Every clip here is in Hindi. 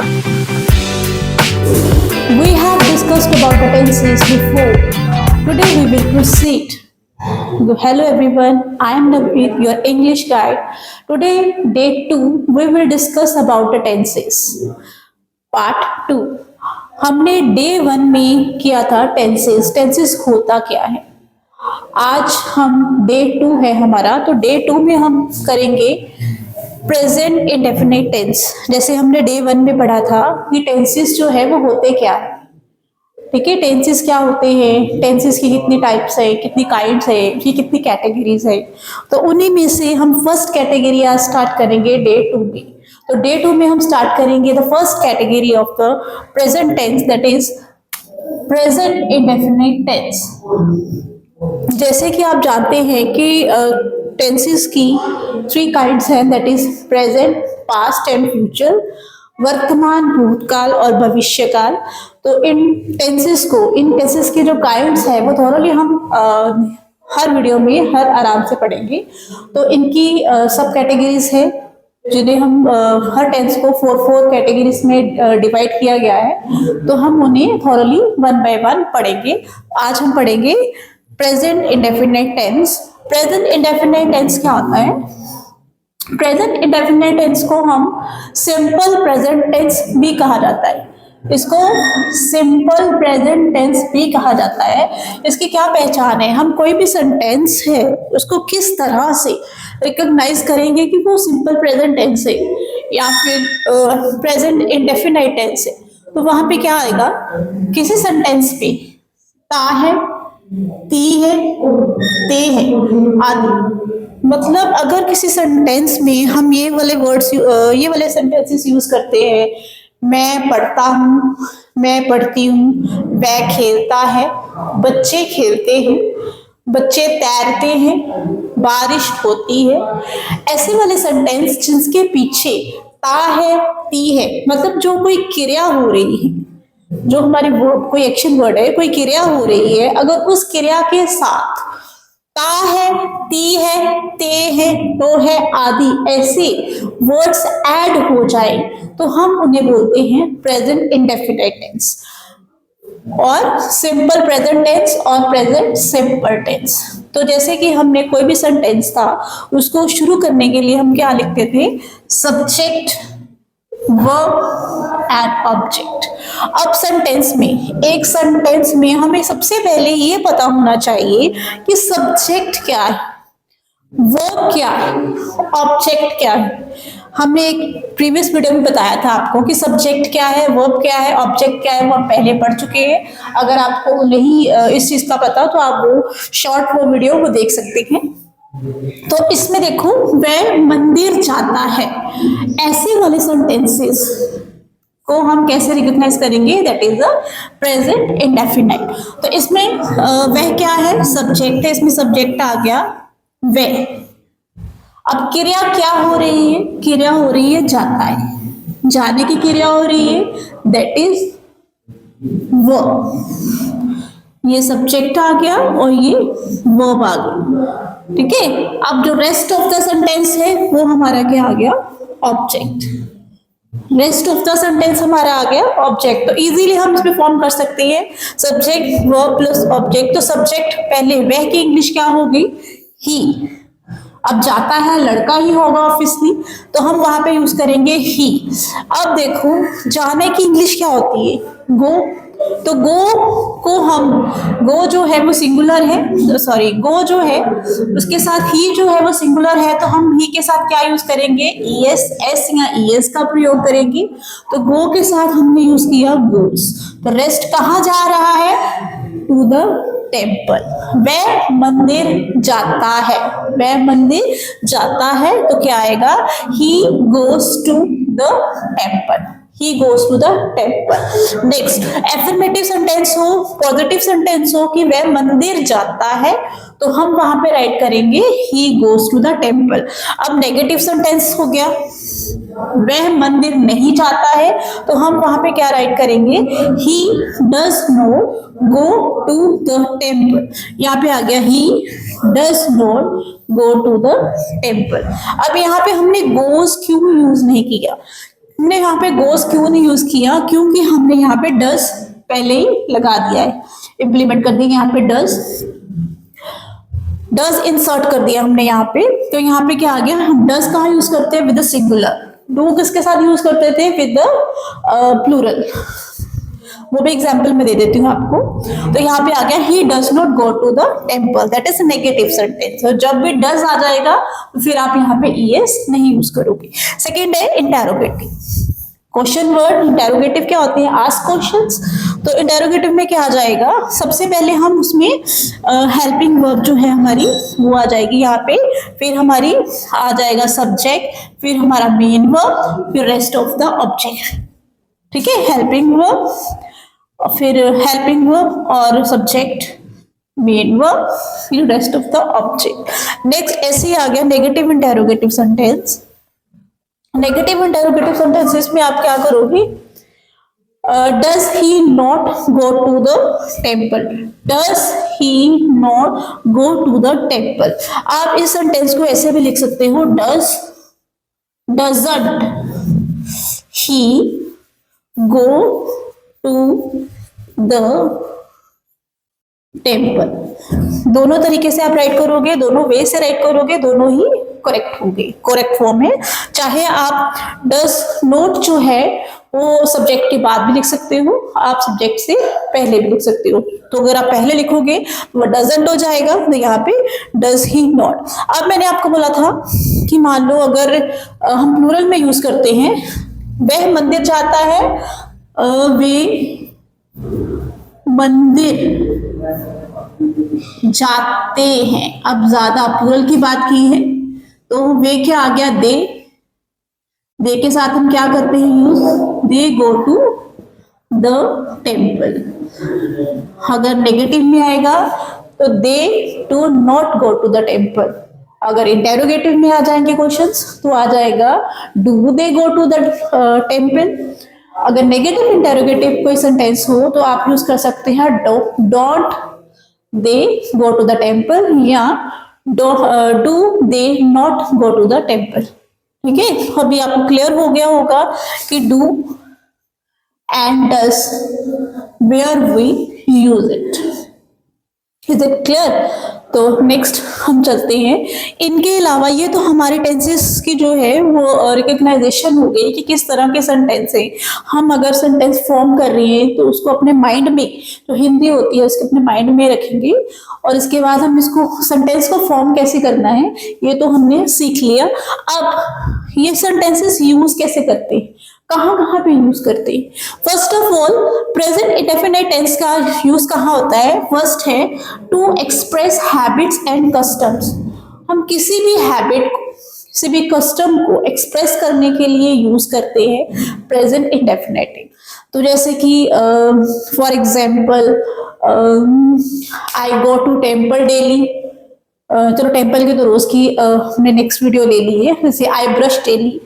We have discussed about the tenses before. Today we will proceed. Hello everyone, I am Navneet, your English guide. Today, day 2, we will discuss about the tenses. Part 2. हमने डे 1 में किया था टेंसेस, टेंसेस होता क्या है। आज हम डे 2 है हमारा, तो डे 2 में हम करेंगे प्रेजेंट इंडेफिनिट टेंस। जैसे हमने डे 1 में पढ़ा था कि टेंसेस जो है वो होते क्या है। ठीक है, टेंसेस क्या होते हैं, टेंसेस की कितनी टाइप्स है, कितनी काइंड्स है, ये कितनी कैटेगरीज है। तो उन्हीं में से हम फर्स्ट कैटेगरी आज स्टार्ट करेंगे डे 2 में। तो डे 2 में हम स्टार्ट करेंगे the first category of the present tense, that is present indefinite tense. जैसे कि आप जानते हैं कि टेंसेस की 3 काइंड्स हैं, that is present, past and future, वर्तमान, भूतकाल और भविष्यकाल। तो इन टेंसेस के जो काइंड्स है वो थोड़ा हम हर वीडियो में हर आराम से पढ़ेंगे। तो इनकी सब कैटेगरीज है जिन्हें हम हर टेंस को 4 कैटेगरीज में डिवाइड किया गया है। तो हम उन्हें थॉरली 1 बाय 1 पढ़ेंगे। आज हम पढ़ेंगे present indefinite tense. Present indefinite tense क्या होता है? प्रेजेंट इंडेफिनिट टेंस को हम सिंपल प्रेजेंट टेंस भी कहा जाता है। इसको सिंपल प्रेजेंट टेंस भी कहा जाता है। इसकी क्या पहचान है? हम कोई भी सेंटेंस है उसको किस तरह से रिकॉग्नाइज करेंगे कि वो सिंपल प्रेजेंट टेंस है या फिर प्रेजेंट इंडेफिनिट टेंस है। तो वहां पे क्या आएगा, किसी सेंटेंस पे ता है, ती है, ते है आदि। मतलब अगर किसी सेंटेंस में हम ये वाले सेंटेंसेस यूज करते हैं, मैं पढ़ता हूँ, मैं पढ़ती हूँ, वह खेलता है, बच्चे खेलते हैं, बच्चे तैरते हैं, बारिश होती है, ऐसे वाले सेंटेंस जिसके पीछे ता है, ती है, मतलब जो कोई क्रिया हो रही है, जो हमारी वर्ब, कोई एक्शन वर्ड है, कोई क्रिया हो रही है, अगर उस क्रिया के साथ ता है, ती है, ते है, तो है आदि ऐसे वर्ड्स ऐड हो जाए तो हम उन्हें बोलते हैं प्रेजेंट इंडेफिनिट टेंस और सिंपल प्रेजेंट टेंस और प्रेजेंट सिंपल टेंस। तो जैसे कि हमने कोई भी सेंटेंस था उसको शुरू करने के लिए हम क्या लिखते थे? Subject, verb and object. अब एक सेंटेंस में हमें सबसे पहले ये पता होना चाहिए कि सब्जेक्ट क्या है, वर्ब क्या है, ऑब्जेक्ट क्या है। हमने एक प्रीवियस वीडियो में बताया था आपको कि सब्जेक्ट क्या है, वर्ब क्या है, ऑब्जेक्ट क्या है, वो हम पहले पढ़ चुके हैं। अगर आपको नहीं इस चीज का पता तो आप वो वीडियो को देख सकते हैं। तो इसमें देखो, वह मंदिर जाता है, ऐसे वाले सेंटेंसेस को हम कैसे रिकॉग्नाइज करेंगे? That is the present indefinite. तो इसमें वह क्या है? सब्जेक्ट है, इसमें सब्जेक्ट आ गया वह। अब क्रिया क्या हो रही है? क्रिया हो रही है जाता है, जाने की क्रिया हो रही है, दैट इज वर्ब। ये सब्जेक्ट आ गया और ये वर्ब आ गया। ठीक है, अब जो रेस्ट ऑफ द सेंटेंस है वो हमारा क्या आ गया? Object. Rest of the sentence हमारा आ गया ऑब्जेक्ट। तो इजीली हम इसमें फॉर्म कर सकते हैं सब्जेक्ट, वर्ब प्लस ऑब्जेक्ट। तो सब्जेक्ट पहले वह की इंग्लिश क्या होगी? ही। अब जाता है लड़का ही होगा ऑब्वियसली, तो हम वहां पे यूज करेंगे ही। अब देखो, जाने की इंग्लिश क्या होती है? गो। तो गो जो है वो सिंगुलर है, गो जो है उसके साथ ही जो है वो सिंगुलर है, तो हम ही के साथ क्या यूज करेंगे? एस, एस या ईएस का प्रयोग करेंगे। तो गो के साथ हमने यूज किया गोस। तो रेस्ट कहाँ जा रहा है? To the temple. वह मंदिर जाता है, वह मंदिर जाता है, तो क्या आएगा? He goes to the temple, he goes to the temple। Next, affirmative sentence हो, पॉजिटिव सेंटेंस हो कि वह मंदिर जाता है, तो हम वहां पे राइट करेंगे he goes to the temple। अब नेगेटिव सेंटेंस हो गया, वह मंदिर नहीं जाता है, तो हम वहां पे क्या राइट करेंगे? he does not go to the temple। यहाँ पे आ गया he does not go to the temple। अब यहाँ पे हमने goes क्यों यूज नहीं किया? हमने यहाँ पे गोस क्यों नहीं यूज किया, क्योंकि हमने यहाँ पे डज पहले ही लगा दिया है, इंप्लीमेंट कर दिया। यहाँ पे डज इंसर्ट कर दिया हमने यहाँ पे। तो यहाँ पे क्या आ गया, हम डज कहाँ यूज करते हैं, विद द सिंगुलर। डू किसके साथ यूज करते थे, विद द प्लूरल। वो भी एग्जाम्पल में दे देती हूँ आपको। तो यहाँ पे आ गया he does not go to the temple, that is negative sentence. तो जब भी डज आ जाएगा तो फिर आप यहाँ पे ईएस नहीं यूज करोगे। सेकेंड है इंटेरोगेटिव। क्वेश्चन वर्ड इंटेरोगेटिव क्या होते हैं, आस्क क्वेश्चंस। तो इंटेरोगेटिव में क्या आ जाएगा, सबसे पहले हम उसमें हेल्पिंग वर्ब जो है हमारी वो आ जाएगी यहाँ पे, फिर हमारी आ जाएगा सब्जेक्ट, फिर हमारा मेन वर्ब, फिर रेस्ट ऑफ द ऑब्जेक्ट। ठीक है, हेल्पिंग वर्ब, फिर हेल्पिंग वर्ब और सब्जेक्ट, मेन वर्ब, फिर rest of the object. Next ऐसे ही आ गया negative interrogative sentence. Negative interrogative sentences में आप क्या करोगे, does he not go to the temple, does he not go to the temple. आप इस सेंटेंस को ऐसे भी लिख सकते हो, doesn't he go to the temple. दोनों तरीके से आप राइट करोगे, दोनों वे से राइट करोगे, दोनों ही करेक्ट होंगे, करेक्ट फॉर्म है। चाहे आप डज नोट जो है वो सब्जेक्ट के बाद भी लिख सकते हो, आप सब्जेक्ट से पहले भी लिख सकते हो। तो अगर आप पहले लिखोगे तो डजंट हो जाएगा, तो यहाँ पे डज ही नॉट। अब मैंने आपको बोला था कि मान लो अगर हम प्लूरल में यूज करते हैं, वह मंदिर जाता है, वे मंदिर जाते हैं। अब ज्यादा प्लूरल की बात की है तो वे क्या आ गया, दे के साथ हम क्या करते हैं use, they go to the temple. अगर नेगेटिव में आएगा तो they do not go to the temple. अगर इंटेरोगेटिव में आ जाएंगे क्वेश्चंस तो आ जाएगा do they go to the temple. अगर नेगेटिव इंटेरोगेटिव कोई सेंटेंस हो तो आप यूज कर सकते हैं don't they go to the temple या do they not go to the temple. ठीक है, अभी आपको क्लियर हो गया होगा कि do and does where we use it. Is it clear? तो नेक्स्ट हम चलते हैं। इनके अलावा ये तो हमारे टेंसेस की जो है वो रिकग्नाइजेशन हो गई कि किस तरह के सेंटेंस है। हम अगर सेंटेंस फॉर्म कर रहे हैं तो उसको अपने माइंड में, जो हिंदी होती है उसके अपने माइंड में रखेंगे, और इसके बाद हम इसको सेंटेंस को फॉर्म कैसे करना है ये तो हमने सीख लिया। अब ये सेंटेंसेस यूज कैसे करते हैं, कहाँ कहाँ पे यूज करते हैं। First of all present indefinite tense का यूज कहाँ होता है, फर्स्ट है to express habits and customs. हम किसी भी हैबिट को, किसी भी कस्टम को एक्सप्रेस करने के लिए यूज करते हैं प्रेजेंट इंडेफिनिट। तो जैसे कि for example I go to temple daily. चलो टेम्पल की तो रोज की हमने नेक्स्ट वीडियो ले ली है। जैसे I brush daily,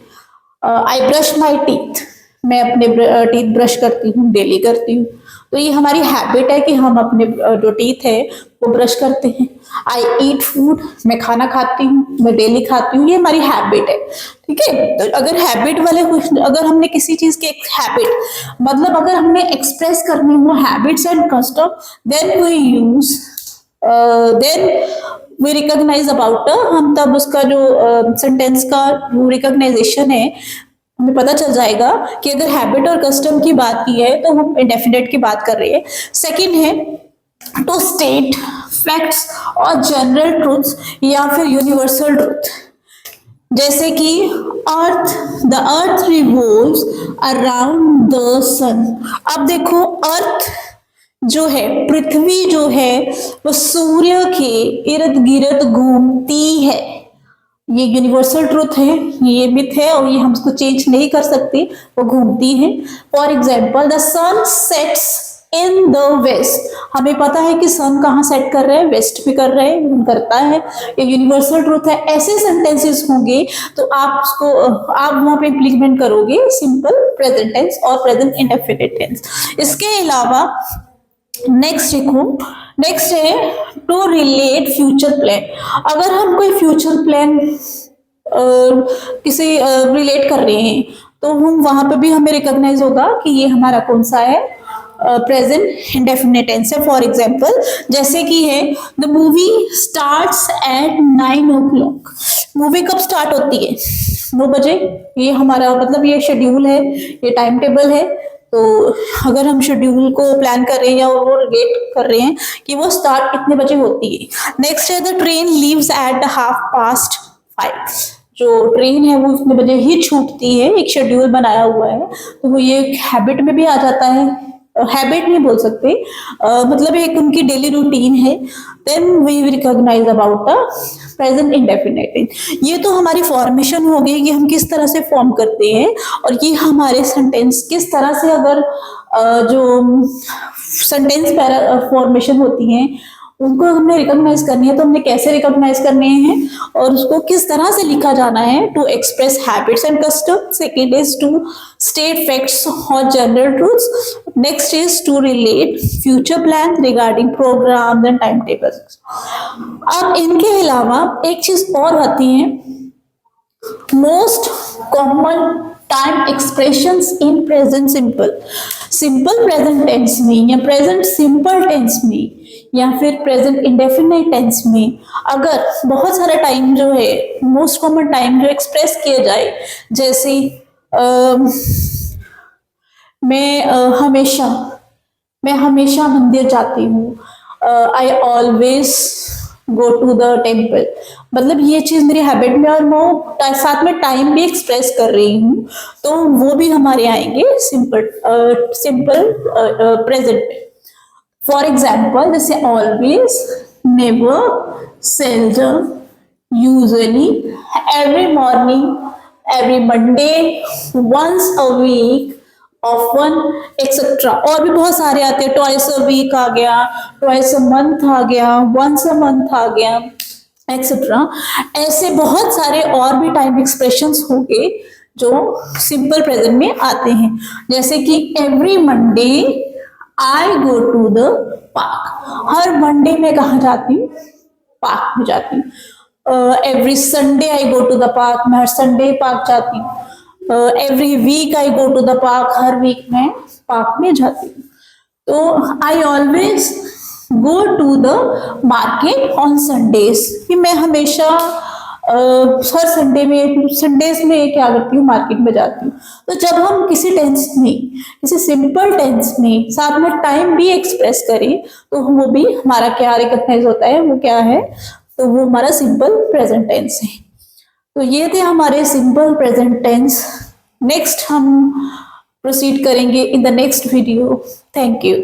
I brush my teeth, मैं अपने टीथ ब्रश करती हूँ, डेली करती हूँ। तो ये हमारी हैबिट है कि हम अपने जो टीथ है वो ब्रश करते हैं। आई ईट फूड, मैं खाना खाती हूँ, मैं डेली खाती हूँ, ये हमारी हैबिट है। ठीक है, तो अगर हैबिट वाले, अगर हमने किसी चीज के हैबिट मतलब अगर हमने एक्सप्रेस करनी हो habits and custom, then we use then we recognize about, हम तब उसका जो सेंटेंस का जो रिकॉग्नाइजेशन है हमें पता चल जाएगा कि अगर हैबिट और कस्टम की बात की है तो हम इंडेफिनिट की बात कर रहे हैं। सेकंड है टू स्टेट फैक्ट्स और जनरल ट्रूथ्स या फिर यूनिवर्सल ट्रूथ। जैसे कि the earth revolves around the sun. अब देखो अर्थ जो है, पृथ्वी जो है वो सूर्य के इर्द गिर्द घूमती है। ये यूनिवर्सल ट्रूथ है, ये मिथ है और ये हम उसको चेंज नहीं कर सकते, वो घूमती है। For example the sun sets in the west. हमें पता है कि सन कहाँ सेट कर रहे हैं, वेस्ट में कर रहे हैं, करता है, ये यूनिवर्सल ट्रूथ है। ऐसे सेंटेंसेस होंगे तो आप उसको आप वहां पे इम्प्लीमेंट करोगे सिंपल प्रेजेंट टेंस और प्रेजेंट इंडेफिनिट टेंस। इसके अलावा नेक्स्ट देखो, नेक्स्ट है टू रिलेट फ्यूचर प्लान। अगर हम कोई फ्यूचर प्लान किसी रिलेट कर रहे हैं तो हम वहां पे भी हमें रिकॉग्नाइज होगा कि ये हमारा कौन सा है, प्रेजेंट इंडेफिनिट टेंस है। फॉर एग्जाम्पल जैसे कि है the movie starts at 9 o'clock। Movie कब स्टार्ट होती है? 9 बजे। ये हमारा मतलब ये शेड्यूल है, ये टाइम टेबल है। तो अगर हम शेड्यूल को प्लान कर रहे हैं या वो रिलेट कर रहे हैं कि वो स्टार्ट कितने बजे होती है। नेक्स्ट है द ट्रेन लीव्स एट 5:30। जो ट्रेन है वो उतने बजे ही छूटती है, एक शेड्यूल बनाया हुआ है। तो वो ये हैबिट में भी आ जाता है, हैबिट नहीं बोल सकते, मतलब एक उनकी डेली रूटीन है। Then we recognize about the present indefinite. ये तो हमारी फॉर्मेशन हो गई कि हम किस तरह से फॉर्म करते हैं, और ये हमारे सेंटेंस किस तरह से अगर जो सेंटेंस फॉर्मेशन होती हैं उनको हमने रिकॉग्नाइज करनी है, तो हमने कैसे रिकॉग्नाइज करने हैं और उसको किस तरह से लिखा जाना है। To express habits and custom. Second is to state facts और general truths. Next is to relate future plan regarding program and time tables. अब इनके अलावा एक चीज और आती है, most common time expressions in present simple. Simple present tense में या प्रेजेंट सिंपल टेंस में या फिर प्रेजेंट इंडेफिनिट टेंस में अगर बहुत सारा टाइम जो है, मोस्ट कॉमन टाइम जो एक्सप्रेस किया जाए, जैसे मैं हमेशा मंदिर जाती हूँ, I always go to the temple. मतलब ये चीज मेरी हैबिट में, और मैं साथ में टाइम भी एक्सप्रेस कर रही हूँ, तो वो भी हमारे आएंगे सिंपल प्रेजेंट में। फॉर एग्जाम्पल जैसे always, never, seldom, usually, every morning, every Monday, once a week, often, etcetera. और भी बहुत सारे आते हैं, ट्वाइस अ वीक आ गया, ट्वाइस अ मंथ आ गया, वंस अ मंथ आ गया, एक्सेट्रा। ऐसे बहुत सारे और भी टाइम एक्सप्रेशंस होंगे जो सिंपल प्रेजेंट में आते हैं। जैसे कि every Monday I go to the park. हर मंडे में कहाँ जाती हूँ? पार्क में जाती हूँ। Every Sunday I go to the park. मैं हर संडे पार्क जाती हूँ। Every week I go to the park. हर वीक में पार्क में जाती हूँ। तो I always go to the market on Sundays, कि मैं हमेशा हर संडेज में क्या करती हूँ? मार्केट में जाती हूँ। तो जब हम किसी टेंस में, किसी सिंपल टेंस में साथ में टाइम भी एक्सप्रेस करें, तो वो भी हमारा क्या रिकॉग्नाइज होता है, वो क्या है? तो वो हमारा सिंपल प्रेजेंट टेंस है। तो ये थे हमारे सिंपल प्रेजेंट टेंस। नेक्स्ट हम प्रोसीड करेंगे in the next video. Thank you.